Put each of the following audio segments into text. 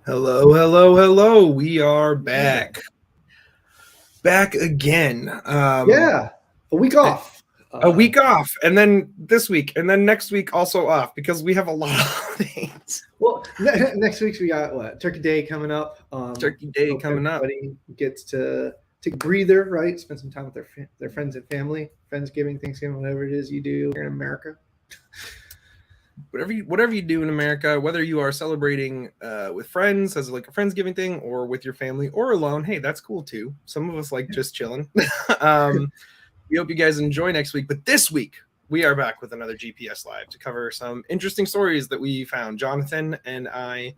Hello, hello, hello. We are back. Back again. Yeah, a week off. A week off, and then this week, and then next week also off because we have a lot of things. Well, next week we got what Turkey Day coming up. Turkey Day coming up. Everybody gets to take a breather, right? Spend some time with their friends and family. Friendsgiving, Thanksgiving, whatever it is you do here in America. Whatever you do in America, whether you are celebrating with friends as like a Friendsgiving thing, or with your family, or alone, hey, that's cool too. Some of us like just chilling. We hope you guys enjoy next week. But this week, we are back with another GPS Live to cover some interesting stories that we found. Jonathan and I,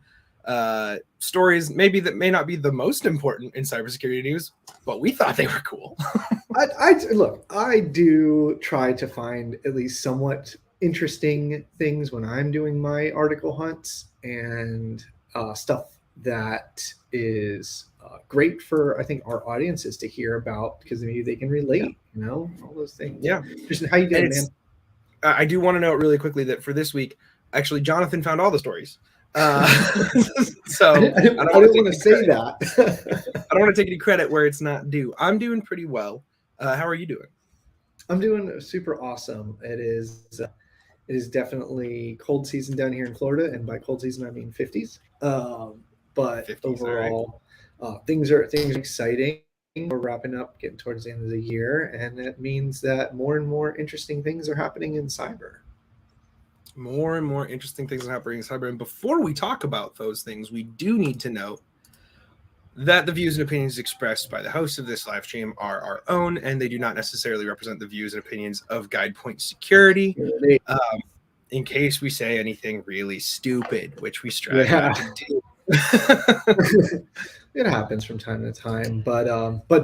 stories maybe that may not be the most important in cybersecurity news, but we thought they were cool. I do try to find at least somewhat interesting things when I'm doing my article hunts and stuff that is great for, I think, our audiences to hear about because maybe they can relate, all those things. Yeah. Tristan, how you doing, man? I do want to note really quickly that for this week, actually, Jonathan found all the stories. So I don't want to say that. I don't want to take any credit where it's not due. I'm doing pretty well. How are you doing? I'm doing super awesome. It is definitely cold season down here in Florida, and by cold season I mean 50s. But 50s, overall, right. Things are exciting. We're wrapping up, getting towards the end of the year, and that means that more and more interesting things are happening in cyber. More and more interesting things are happening in cyber. And before we talk about those things, we do need to note that the views and opinions expressed by the hosts of this live stream are our own, and they do not necessarily represent the views and opinions of GuidePoint Security. In case we say anything really stupid, which we strive not to do. It happens from time to time, but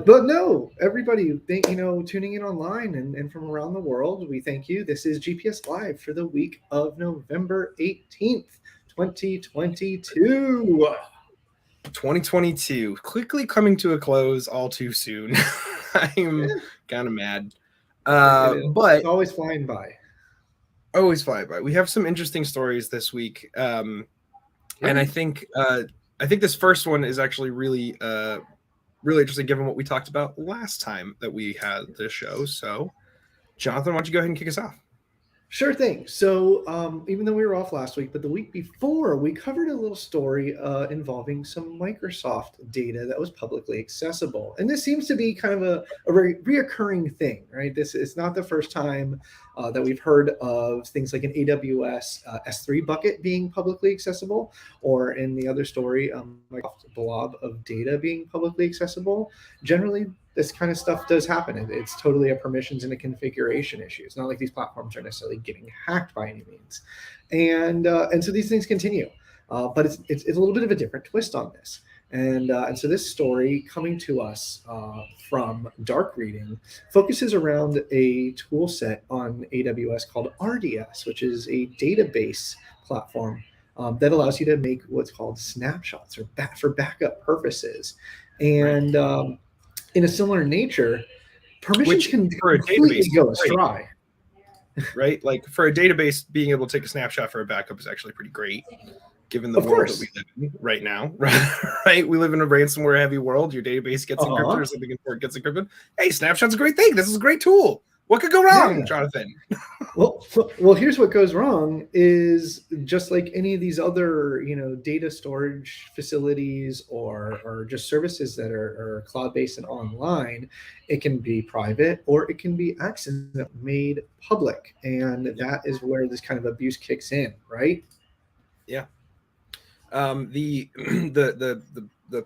no, everybody, tuning in online and from around the world, we thank you. This is GPS Live for the week of November 18th, 2022. 2022 quickly coming to a close all too soon. I'm kind of mad, but it's always flying by. Always fly by. We have some interesting stories this week, and I think this first one is actually really interesting given what we talked about last time that we had this show. So, Jonathan, why don't you go ahead and kick us off? Sure thing. So even though we were off last week, but the week before, we covered a little story involving some Microsoft data that was publicly accessible. And this seems to be kind of a reoccurring thing, right? This is not the first time that we've heard of things like an AWS S3 bucket being publicly accessible, or in the other story, Microsoft blob of data being publicly accessible. Generally, this kind of stuff does happen. It's totally a permissions and a configuration issue. It's not like these platforms are necessarily getting hacked by any means. And so these things continue. But it's a little bit of a different twist on this. And so this story coming to us from Dark Reading focuses around a tool set on AWS called RDS, which is a database platform that allows you to make what's called snapshots for backup purposes. And in a similar nature, permissions can completely go astray. Right? Like for a database, being able to take a snapshot for a backup is actually pretty great, given the world that we live in right now. Right? We live in a ransomware heavy world. Your database gets encrypted or something important gets encrypted. Hey, snapshot's a great thing. This is a great tool. What could go wrong, Jonathan? Well, here's what goes wrong is just like any of these other, data storage facilities or just services that are cloud-based and online, it can be private or it can be accidentally made public. And that is where this kind of abuse kicks in, right? Yeah. The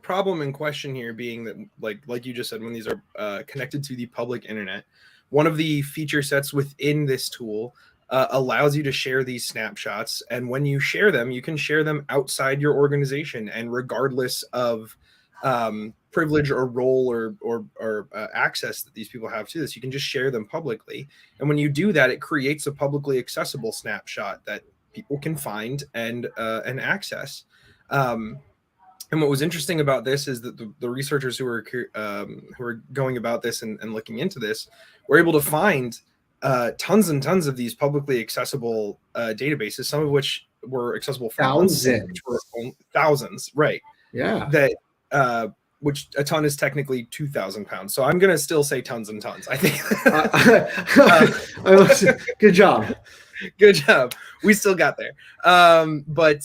problem in question here being that, like you just said, when these are connected to the public internet, one of the feature sets within this tool allows you to share these snapshots. And when you share them, you can share them outside your organization. And regardless of privilege or role or access that these people have to this, you can just share them publicly. And when you do that, it creates a publicly accessible snapshot that people can find and access. And what was interesting about this is that the researchers who were going about this and looking into this were able to find tons and tons of these publicly accessible databases, some of which were accessible for months, which were thousands, right? Yeah. That which a ton is technically 2,000 pounds. So I'm gonna still say tons and tons. I think. Good job. Good job. We still got there. But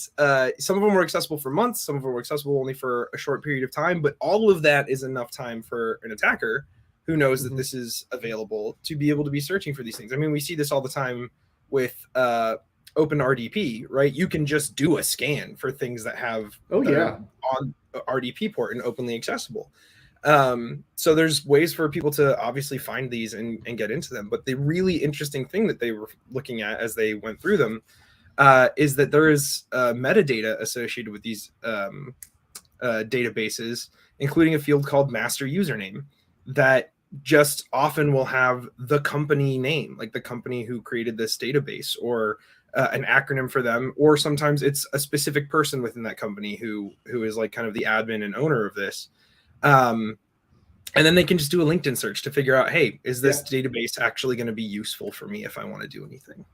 some of them were accessible for months. Some of them were accessible only for a short period of time. But all of that is enough time for an attacker who knows that this is available to be able to be searching for these things. I mean, we see this all the time with OpenRDP, right? You can just do a scan for things that have on RDP port and openly accessible. So there's ways for people to obviously find these and get into them. But the really interesting thing that they were looking at as they went through them is that there is metadata associated with these databases, including a field called master username that just often will have the company name, like the company who created this database, or an acronym for them, or sometimes it's a specific person within that company who is like kind of the admin and owner of this. And then they can just do a LinkedIn search to figure out, hey, is this database actually going to be useful for me if I want to do anything?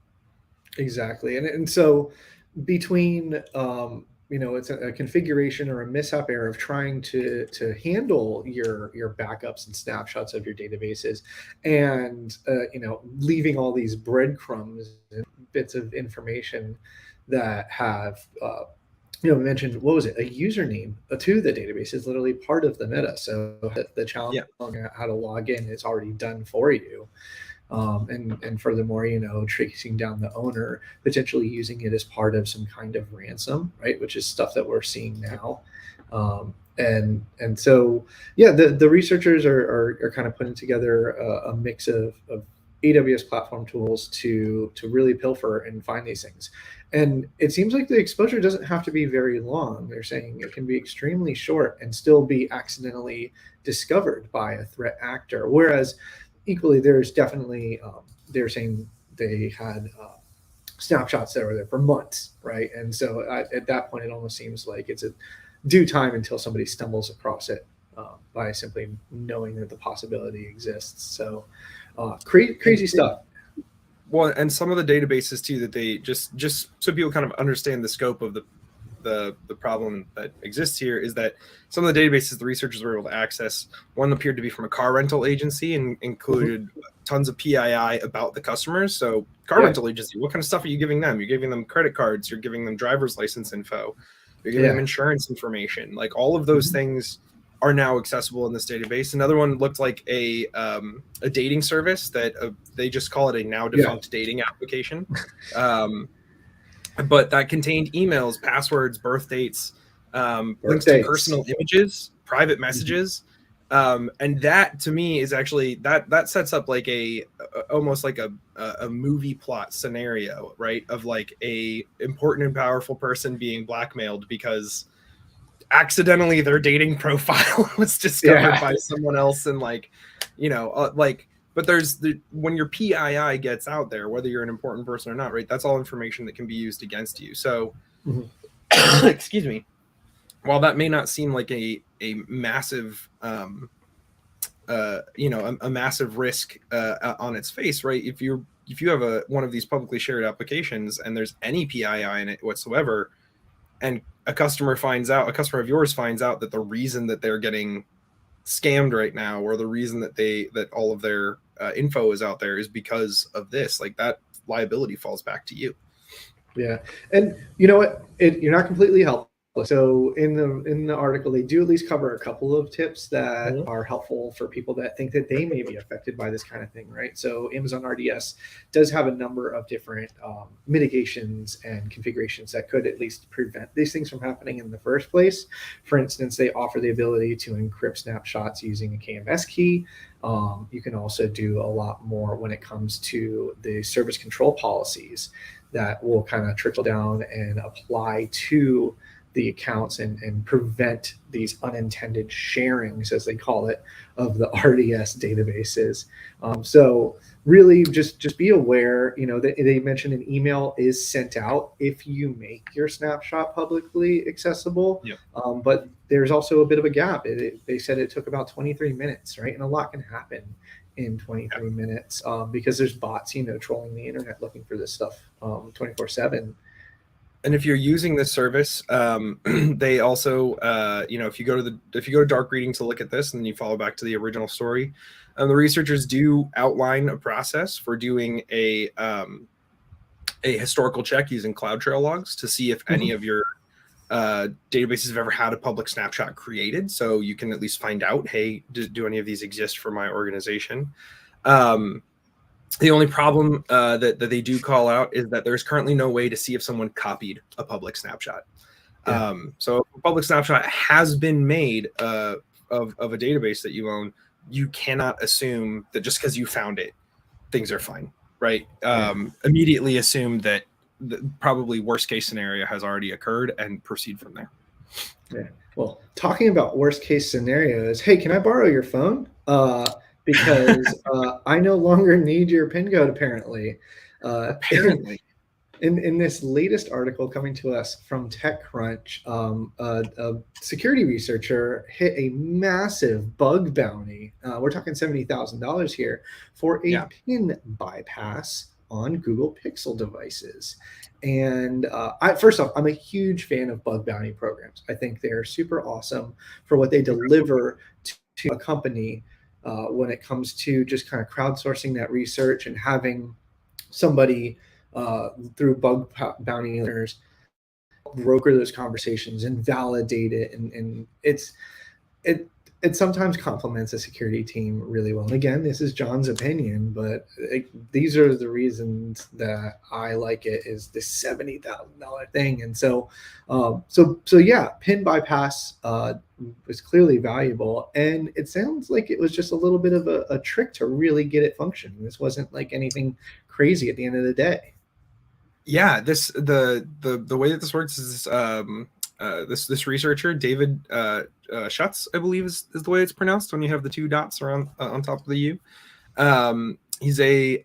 Exactly. And so between, it's a configuration or a mishap error of trying to handle your backups and snapshots of your databases, and, leaving all these breadcrumbs and bits of information that have, we mentioned, what was it? A username to the database is literally part of the meta. So the challenge on how to log in is already done for you. And furthermore, tracing down the owner, potentially using it as part of some kind of ransom, right? Which is stuff that we're seeing now. And so, the researchers are kind of putting together a mix of AWS platform tools to really pilfer and find these things. And it seems like the exposure doesn't have to be very long. They're saying it can be extremely short and still be accidentally discovered by a threat actor. Whereas equally, there's definitely, they're saying they had snapshots that were there for months, right? And so at that point, it almost seems like it's a due time until somebody stumbles across it by simply knowing that the possibility exists. So crazy stuff. Well, and some of the databases too, that they just so people kind of understand the scope of the problem that exists here, is that some of the databases the researchers were able to access, one appeared to be from a car rental agency and included tons of PII about the customers. So car rental agency, what kind of stuff are you giving them? You're giving them credit cards, you're giving them driver's license info, you're giving them insurance information. Like all of those things are now accessible in this database. Another one looked like a dating service that they just call it a now defunct dating application. But that contained emails, passwords, birth dates, links to personal images, private messages. And that to me is actually that sets up like almost like a movie plot scenario, right? Of like a important and powerful person being blackmailed because accidentally their dating profile was discovered by someone else, and but there's when your PII gets out there, whether you're an important person or not, right? That's all information that can be used against you. So excuse me, while that may not seem like a massive a massive risk on its face, right? If you have one of these publicly shared applications and there's any PII in it whatsoever, and a customer of yours finds out that the reason that they're getting scammed right now, or the reason that all of their info is out there, is because of this, like that liability falls back to you. Yeah. And you know what? You're not completely helpless. So in the article, they do at least cover a couple of tips that are helpful for people that think that they may be affected by this kind of thing, right? So Amazon RDS does have a number of different mitigations and configurations that could at least prevent these things from happening in the first place. For instance, they offer the ability to encrypt snapshots using a KMS key. You can also do a lot more when it comes to the service control policies that will kind of trickle down and apply to the accounts and prevent these unintended sharings, as they call it, of the RDS databases. So really just be aware, they mentioned an email is sent out if you make your snapshot publicly accessible. But there's also a bit of a gap. They said it took about 23 minutes, right? And a lot can happen in 23 minutes because there's bots, trolling the internet looking for this stuff 24/7. And if you're using this service, they also, if you go to dark reading to look at this, and then you follow back to the original story, the researchers do outline a process for doing a historical check using CloudTrail logs to see if any of your databases have ever had a public snapshot created, so you can at least find out, hey, do any of these exist for my organization? The only problem that they do call out is that there's currently no way to see if someone copied a public snapshot. Yeah. So if a public snapshot has been made of a database that you own, you cannot assume that just because you found it, things are fine, right? Immediately assume that the probably worst case scenario has already occurred and proceed from there. Yeah. Well, talking about worst case scenarios, hey, can I borrow your phone? Because I no longer need your PIN code, apparently. Apparently. In this latest article coming to us from TechCrunch, a security researcher hit a massive bug bounty. We're talking $70,000 here for a PIN bypass on Google Pixel devices. And first off, I'm a huge fan of bug bounty programs. I think they're super awesome for what they deliver to a company when it comes to just kind of crowdsourcing that research and having somebody through bug bounty hunters broker those conversations and validate it, and it sometimes complements a security team really well. And again, this is John's opinion, but these are the reasons that I like it, is this $70,000 thing. And so yeah, PIN bypass was clearly valuable, and it sounds like it was just a little bit of a trick to really get it functioning. This wasn't like anything crazy at the end of the day. Yeah, the way that this works is this researcher, David Schutz, I believe is the way it's pronounced when you have the two dots around on top of the U. He's a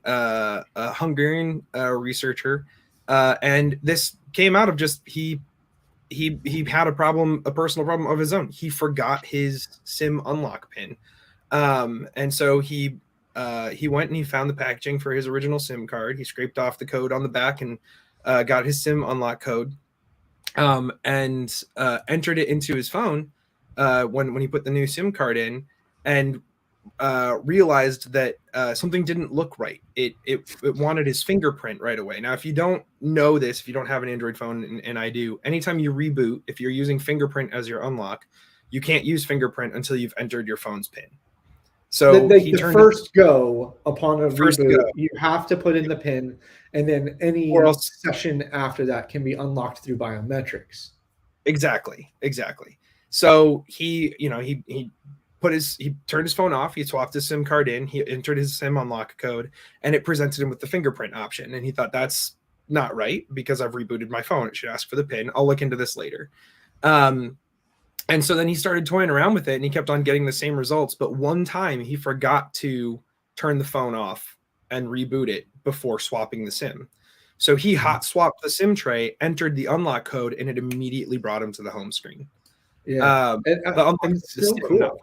Hungarian researcher, and this came out of just he had a personal problem of his own. He forgot his SIM unlock pin, and so he went and he found the packaging for his original SIM card. He scraped off the code on the back and got his SIM unlock code, and entered it into his phone when he put the new SIM card in, and realized that something didn't look right. It wanted his fingerprint right away. Now, if you don't know this, if you don't have an Android phone, and I do, anytime you reboot, if you're using fingerprint as your unlock, you can't use fingerprint until you've entered your phone's PIN. So the first go upon a reboot, go, you have to put in the PIN, and then any session after that can be unlocked through biometrics. Exactly. So he turned his phone off, he swapped his SIM card in, he entered his SIM unlock code, and it presented him with the fingerprint option. And he thought, that's not right because I've rebooted my phone. It should ask for the PIN. I'll look into this later. And so then he started toying around with it, and he kept on getting the same results. But one time he forgot to turn the phone off and reboot it before swapping the SIM. So he hot swapped the SIM tray, entered the unlock code, and it immediately brought him to the home screen. Yeah, it's so cool.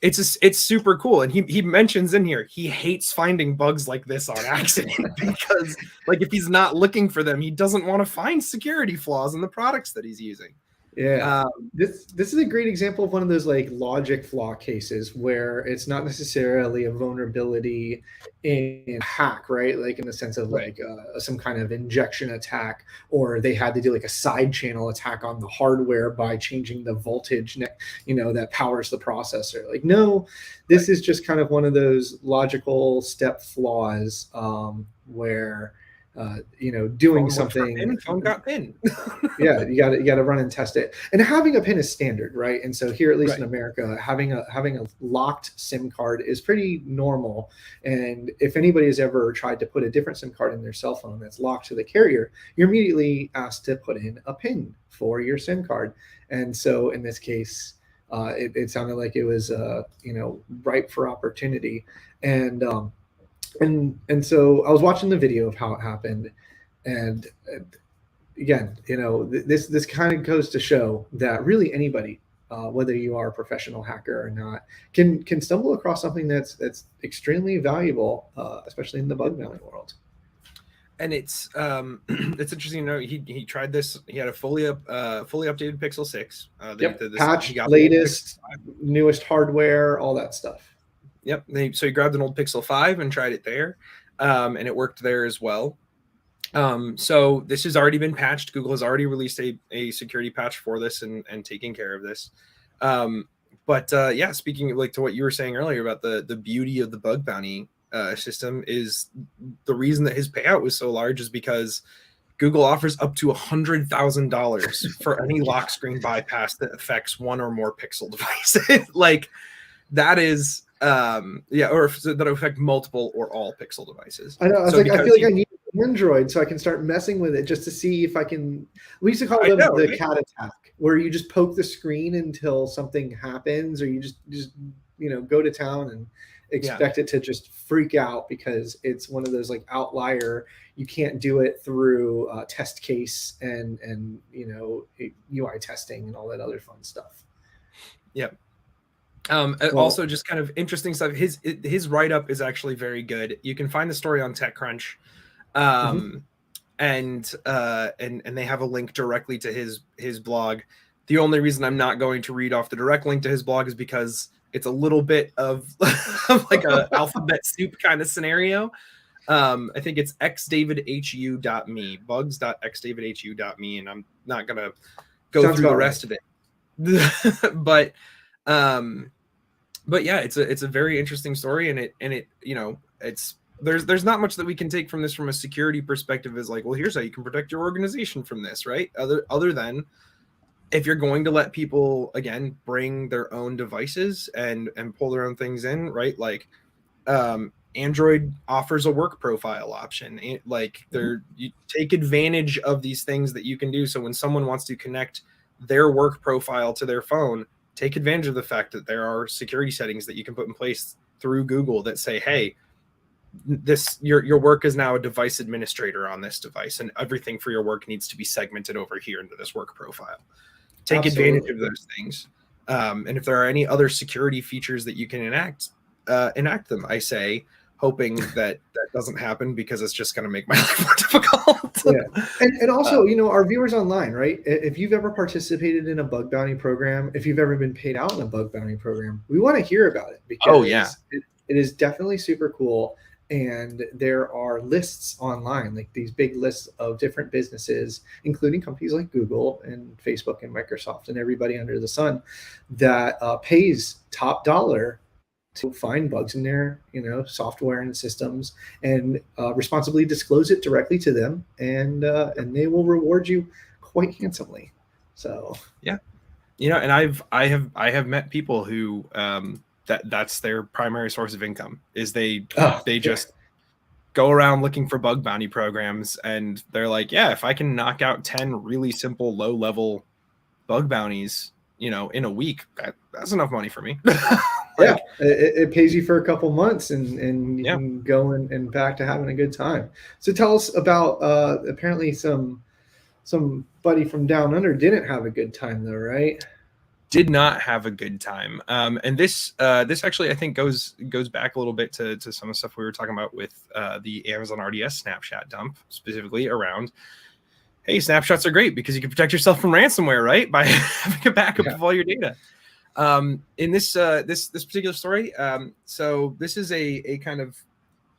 It's super cool. And he mentions in here, he hates finding bugs like this on accident because, like, if he's not looking for them, he doesn't want to find security flaws in the products that he's using. Yeah, this is a great example of one of those like logic flaw cases where it's not necessarily a vulnerability in a hack, right? Like in the sense of like some kind of injection attack, or they had to do like a side channel attack on the hardware by changing the voltage, that powers the processor. Like, no, this is just kind of one of those logical step flaws where doing phone something. Phone got PIN. Yeah, you got to run and test it. And having a PIN is standard, right? And so here, at least in America, having a locked SIM card is pretty normal. And if anybody has ever tried to put a different SIM card in their cell phone that's locked to the carrier, you're immediately asked to put in a PIN for your SIM card. And so in this case, it sounded like it was ripe for opportunity. And so I was watching the video of how it happened, and again, this kind of goes to show that really anybody, whether you are a professional hacker or not, can stumble across something that's extremely valuable, especially in the bug bounty world. and it's it's interesting to know he tried this. He had a fully updated Pixel 6. Yep, He patched, got the old Pixel latest, 5. newest hardware, all that stuff. Yep. So he grabbed an old Pixel 5 and tried it there, and it worked there as well. So this has already been patched. Google has already released a security patch for this and taking care of this. But yeah, speaking of, like, to what you were saying earlier about the beauty of the bug bounty system, is the reason that his payout was so large is because Google offers up to $100,000 for any lock screen bypass that affects one or more Pixel devices. Like, that is yeah, or that affect multiple or all Pixel devices. I know. I was So like, I feel like because I need an Android so I can start messing with it just to see if I can. We used to call I them know, the right? cat attack, where you just poke the screen until something happens, or you just go to town and Yeah. expect it to just freak out because it's one of those like outlier. You can't do it through test case and UI testing and all that other fun stuff. Yep. Well, Also, just kind of interesting stuff. His write up is actually very good. You can find the story on TechCrunch, mhm. and they have a link directly to his blog. The only reason I'm not going to read off the direct link to his blog is because it's a little bit of like a alphabet soup kind of scenario. I think it's xdavidhu.me, bugs.xdavidhu.me, and I'm not gonna go Sounds through the about right. rest of it. But yeah, it's a very interesting story, and it it's there's not much that we can take from this from a security perspective. Is like, well, here's how you can protect your organization from this, right? Other than, if you're going to let people, again, bring their own devices and pull their own things in, right? Like, Android offers a work profile option. Like, you take advantage of these things that you can do. So when someone wants to connect their work profile to their phone, take advantage of the fact that there are security settings that you can put in place through Google that say, hey, your work is now a device administrator on this device, and everything for your work needs to be segmented over here into this work profile. Take advantage Absolutely. of those things. And if there are any other security features that you can enact them, I say, hoping that doesn't happen, because it's just going to make my life more difficult. Yeah. And also, our viewers online, right? If you've ever participated in a bug bounty program, if you've ever been paid out in a bug bounty program, we want to hear about it Oh yeah. because it is definitely super cool. And there are lists online, like these big lists of different businesses, including companies like Google and Facebook and Microsoft and everybody under the sun, that pays top dollar to find bugs in their software and systems and responsibly disclose it directly to them, and they will reward you quite handsomely. So Yeah. And I have met people who that's their primary source of income, is they yeah. just go around looking for bug bounty programs, and they're like, yeah, if I can knock out 10 really simple low level bug bounties in a week, that's enough money for me. Yeah, Like, it pays you for a couple months, and you yeah. can go and back to having a good time. So tell us about apparently somebody from down under didn't have a good time though, right? Did not have a good time. And this actually, I think, goes back a little bit to some of the stuff we were talking about with the Amazon RDS snapshot dump, specifically around, hey, snapshots are great because you can protect yourself from ransomware, right? By having a backup of all your data. In this particular story, so this is a kind of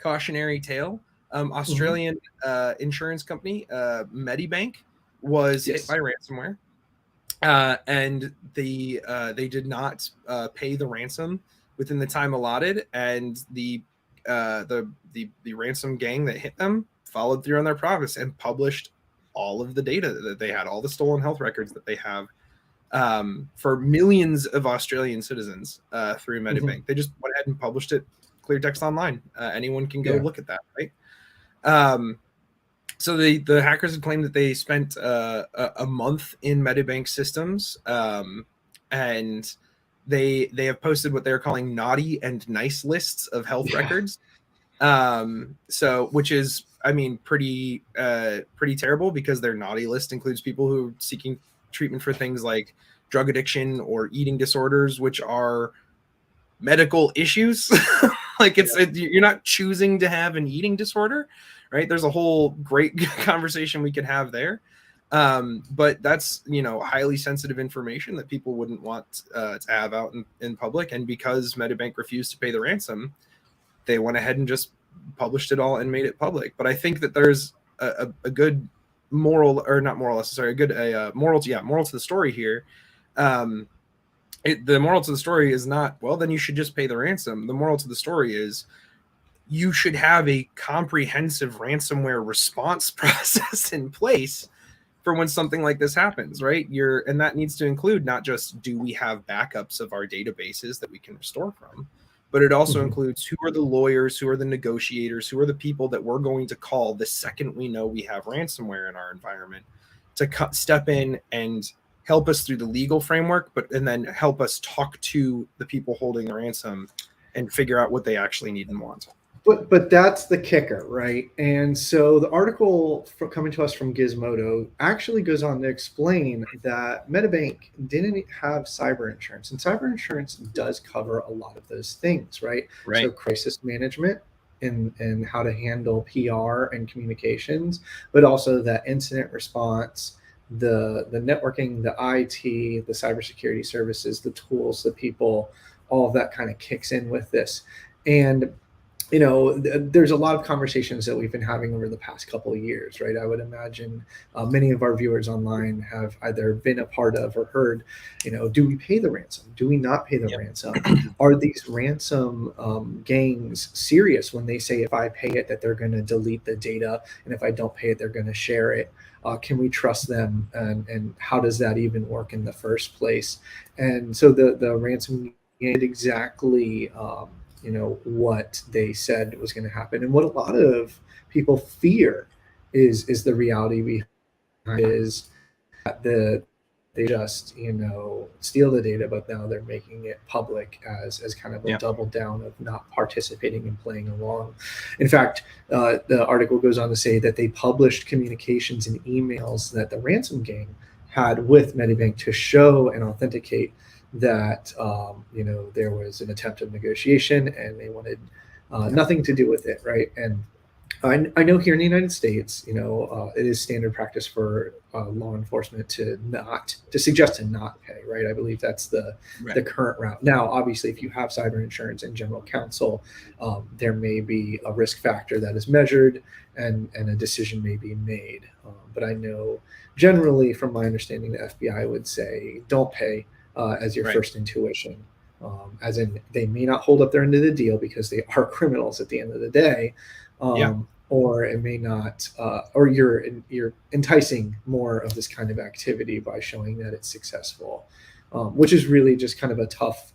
cautionary tale. Australian insurance company, Medibank, was hit by ransomware, and they did not pay the ransom within the time allotted, and the ransom gang that hit them followed through on their promise and published all of the data that they had, all the stolen health records that they have, for millions of Australian citizens through Medibank. They just went ahead and published it clear text online. Anyone can go look at that, right? So the hackers had claimed that they spent a month in Medibank systems, and they have posted what they're calling naughty and nice lists of health records. So, which is, I mean, pretty terrible, because their naughty list includes people who are seeking treatment for things like drug addiction or eating disorders, which are medical issues. Like, you're not choosing to have an eating disorder, right? There's a whole great conversation we could have there. But that's, highly sensitive information that people wouldn't want to have out in public. And because Medibank refused to pay the ransom, they went ahead and just published it all and made it public. But I think that there's a good moral, or not moral, sorry, moral to the story here. The moral to the story is not, well, then you should just pay the ransom. The moral to the story is you should have a comprehensive ransomware response process in place for when something like this happens, right? And that needs to include not just, do we have backups of our databases that we can restore from, but it also includes, who are the lawyers, who are the negotiators, who are the people that we're going to call the second we know we have ransomware in our environment to step in and help us through the legal framework, and then help us talk to the people holding the ransom and figure out what they actually need and want. But that's the kicker, right? And so the article coming to us from Gizmodo actually goes on to explain that Medibank didn't have cyber insurance, and cyber insurance does cover a lot of those things, right? So crisis management and how to handle PR and communications, but also that incident response, the networking, the IT, the cybersecurity services, the tools, the people, all of that kind of kicks in with this. And there's a lot of conversations that we've been having over the past couple of years, right? I would imagine many of our viewers online have either been a part of or heard, do we pay the ransom? Do we not pay the ransom? Are these ransom gangs serious when they say, if I pay it, that they're going to delete the data, and if I don't pay it, they're going to share it? Can we trust them? And how does that even work in the first place? And so the ransom did exactly what they said was going to happen. And what a lot of people fear is the reality behind is that they just steal the data, but now they're making it public as kind of a double down of not participating and playing along. In fact, the article goes on to say that they published communications and emails that the ransom gang had with Medibank to show and authenticate that there was an attempt of negotiation, and they wanted nothing to do with it, right? And I know here in the United States, it is standard practice for law enforcement to suggest to not pay, right? I believe that's the current route. Now, obviously, if you have cyber insurance and general counsel, there may be a risk factor that is measured, and a decision may be made. But I know generally, from my understanding, the FBI would say don't pay as your first intuition. As in, they may not hold up their end of the deal because they are criminals at the end of the day. Or it may not, or you're enticing more of this kind of activity by showing that it's successful, which is really just kind of a tough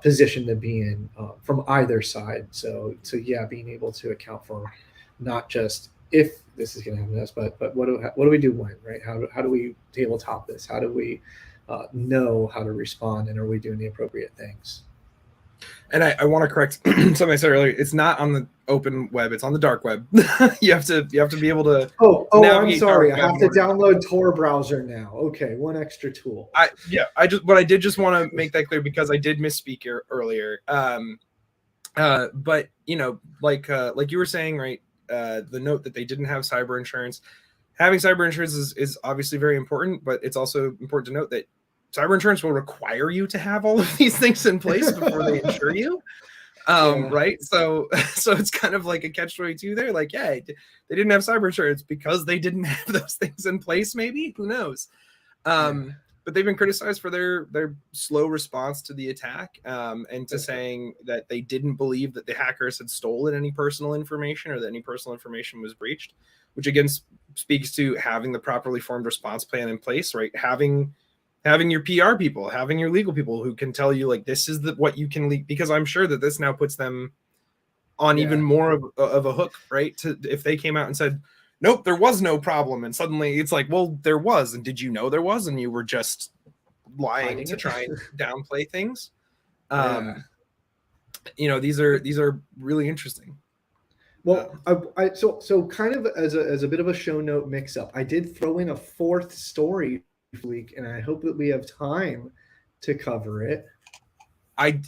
position to be in from either side. So yeah, being able to account for not just if this is going to happen to us, but what do we do when, right? How do we tabletop this? How do we know how to respond, and are we doing the appropriate things? And I want to correct something I said earlier. It's not on the open web; it's on the dark web. you have to be able to. Oh, I'm sorry. I have to download Tor browser now. Okay, one extra tool. I did just want to make that clear because I did misspeak earlier. But like you were saying, right? The note that they didn't have cyber insurance. Having cyber insurance is obviously very important, but it's also important to note that cyber insurance will require you to have all of these things in place before they insure you. Right. So it's kind of like a catch-22 there. Like, yeah, they didn't have cyber insurance because they didn't have those things in place. Maybe, who knows? But they've been criticized for their slow response to the attack, and to saying that they didn't believe that the hackers had stolen any personal information or that any personal information was breached, which again speaks to having the properly formed response plan in place, right? Having your PR people, having your legal people who can tell you, like, this is what you can leak, because I'm sure that this now puts them on even more of a hook, right? If they came out and said, nope, there was no problem, and suddenly it's like, well, there was, and did you know there was, and you were just lying to try and downplay things? These are really interesting. Well, so kind of as a bit of a show note mix up, I did throw in a fourth story week, and I hope that we have time to cover it.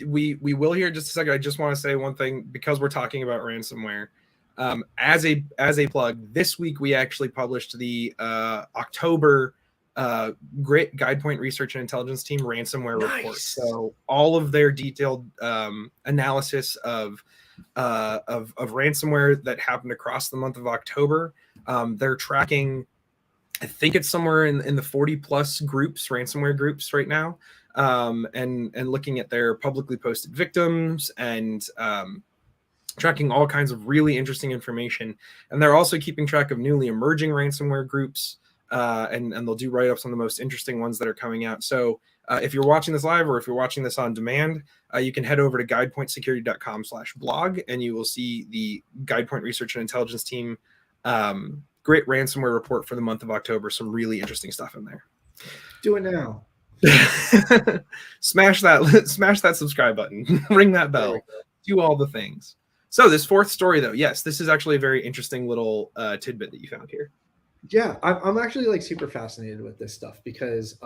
We will here in just a second. I just want to say one thing, because we're talking about ransomware. As a plug, this week we actually published the October Grit Guidepoint Research and Intelligence Team ransomware report. So all of their detailed analysis of ransomware that happened across the month of October. They're tracking, I think it's somewhere in the 40 plus groups, ransomware groups right now, and looking at their publicly posted victims and tracking all kinds of really interesting information. And they're also keeping track of newly emerging ransomware groups, and they'll do write-ups on the most interesting ones that are coming out. So if you're watching this live or if you're watching this on demand, you can head over to guidepointsecurity.com/blog, and you will see the Guidepoint Research and Intelligence Team Grit ransomware report for the month of October. Some really interesting stuff in there. Do it now. Smash that subscribe button, ring that bell, do all the things. So this fourth story, though, yes, this is actually a very interesting little tidbit that you found here. Yeah, I'm actually like super fascinated with this stuff because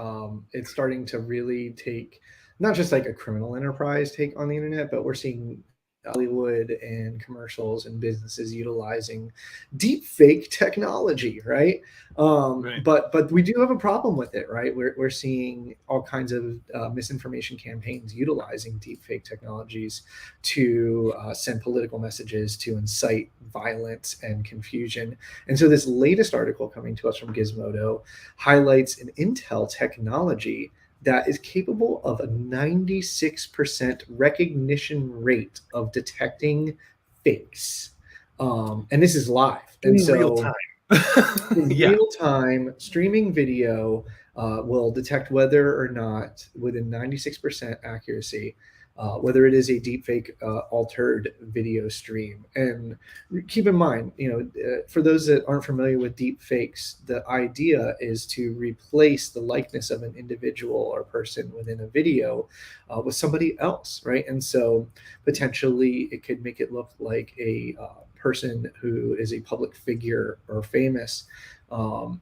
it's starting to really take not just like a criminal enterprise take on the internet, but we're seeing Hollywood and commercials and businesses utilizing deep fake technology, right? Right. But we do have a problem with it, right? We're seeing all kinds of misinformation campaigns utilizing deep fake technologies to send political messages, to incite violence and confusion. And so this latest article coming to us from Gizmodo highlights an Intel technology that is capable of a 96% recognition rate of detecting fakes. And this is live. And in real time. in real time, streaming video will detect whether or not, within 96% accuracy, whether it is a deepfake altered video stream. And keep in mind, for those that aren't familiar with deepfakes, the idea is to replace the likeness of an individual or person within a video with somebody else, right? And so potentially it could make it look like a person who is a public figure or famous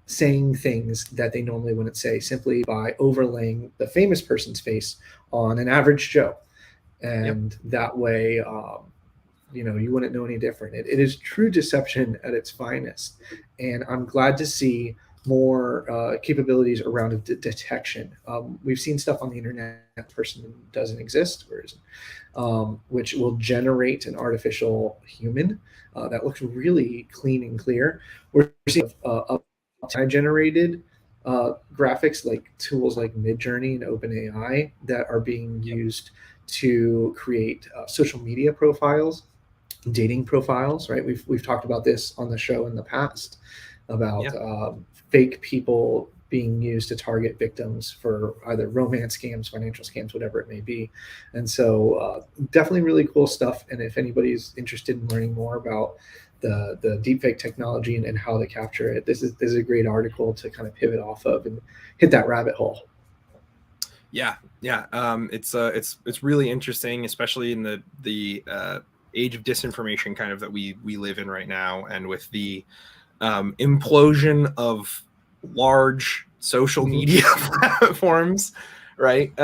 saying things that they normally wouldn't say, simply by overlaying the famous person's face on an average Joe. And that way, you wouldn't know any different. It is true deception at its finest. And I'm glad to see more capabilities around detection. We've seen stuff on the internet that person doesn't exist, which will generate an artificial human that looks really clean and clear. We're seeing generated graphics, like tools like Midjourney and OpenAI, that are being used to create social media profiles, dating profiles, right? We've talked about this on the show in the past about fake people being used to target victims for either romance scams, financial scams, whatever it may be. And so definitely really cool stuff. And if anybody's interested in learning more about the deepfake technology and how to capture it, this is a great article to kind of pivot off of and hit that rabbit hole. Yeah. It's really interesting, especially in the age of disinformation kind of that we live in right now, and with the implosion of large social media platforms, right?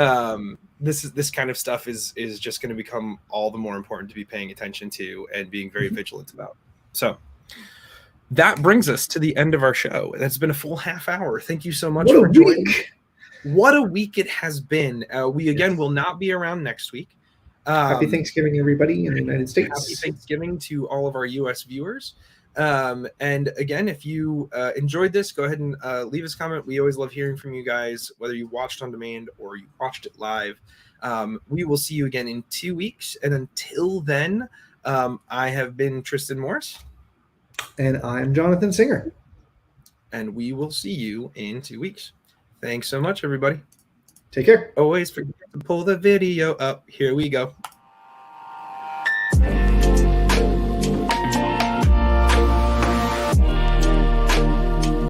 This kind of stuff is just going to become all the more important to be paying attention to and being very vigilant about. So that brings us to the end of our show. That's been a full half hour. Thank you so much for joining. What a week it has been. We again will not be around next week. Happy Thanksgiving, everybody in the United States. Happy Thanksgiving to all of our U.S. viewers. And again, if you enjoyed this, go ahead and leave us a comment. We always love hearing from you guys, whether you watched on demand or you watched it live. We will see you again in 2 weeks. And until then, I have been Tristan Morris. And I'm Jonathan Singer. And we will see you in 2 weeks. Thanks so much, everybody. Take care. Always forget to pull the video up. Here we go.